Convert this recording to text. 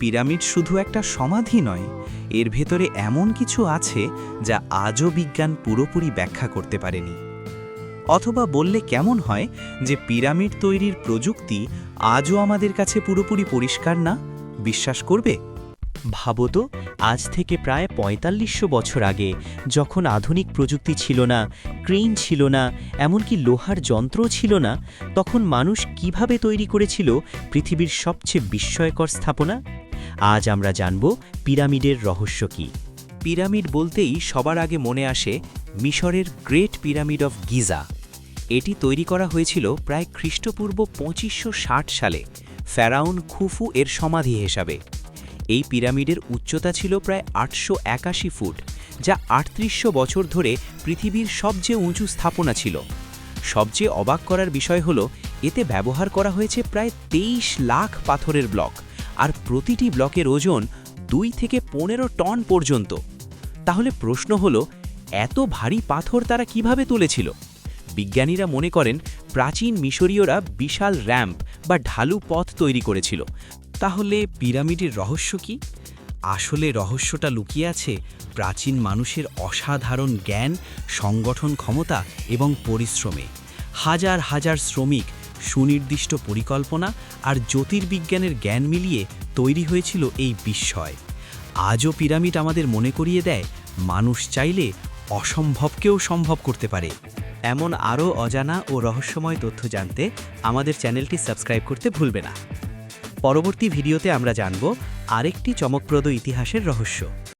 Pyramid শুধু একটা সমাধি নয়, এর ভেতরে এমন কিছু আছে যা আজও বিজ্ঞান পুরোপুরি ব্যাখ্যা করতে পারেনি। অথবা বললে কেমন হয় যে পিরামিড তৈরির প্রযুক্তি আজও আমাদের কাছে পুরোপুরি পরিষ্কার না? বিশ্বাস করবে? ভাবো তো, আজ থেকে প্রায় ৪৫০০ বছর আগে, যখন আধুনিক প্রযুক্তি ছিল না, ক্রেন ছিল না, এমনকি লোহার যন্ত্রও ছিল না, তখন মানুষ কিভাবে তৈরি করেছিল পৃথিবীর সবচেয়ে বিস্ময়কর স্থাপনা? আজ আমরা জানব পিরামিডের রহস্য কী। পিরামিড বলতেই সবার আগে মনে আসে মিশরের গ্রেট পিরামিড অফ গিজা। এটি তৈরি করা হয়েছিল প্রায় খ্রিস্টপূর্ব ২৫৬০ সালে ফেরাউন খুফু এর সমাধি হিসাবে। এই পিরামিডের উচ্চতা ছিল প্রায় ৮৮১ ফুট, যা ৩৮০০ বছর ধরে পৃথিবীর সবচেয়ে উঁচু স্থাপনা ছিল। সবচেয়ে অবাক করার বিষয় হল এতে ব্যবহার করা হয়েছে প্রায় ২৩ লাখ পাথরের ব্লক, আর প্রতিটি ব্লকের ওজন ২ থেকে ১৫ টন পর্যন্ত। তাহলে প্রশ্ন হল, এত ভারী পাথর তারা কিভাবে তুলেছিল? বিজ্ঞানীরা মনে করেন প্রাচীন মিশরীয়রা বিশাল র্যাম্প বা ঢালু পথ তৈরি করেছিল। তাহলে পিরামিডের রহস্য কি? আসলে রহস্যটা লুকিয়ে আছে প্রাচীন মানুষের অসাধারণ জ্ঞান, সংগঠন ক্ষমতা এবং পরিশ্রমে। হাজার হাজার শ্রমিক, সুনির্দিষ্ট পরিকল্পনা আর জ্যোতির্বিজ্ঞানের জ্ঞান মিলিয়ে তৈরি হয়েছিল এই বিস্ময়। আজও পিরামিড আমাদের মনে করিয়ে দেয়, মানুষ চাইলে অসম্ভবকেও সম্ভব করতে পারে। এমন আরও অজানা ও রহস্যময় তথ্য জানতে আমাদের চ্যানেলটি সাবস্ক্রাইব করতে ভুলবে না। পরবর্তী ভিডিওতে আমরা জানব আরেকটি চমকপ্রদ ইতিহাসের রহস্য।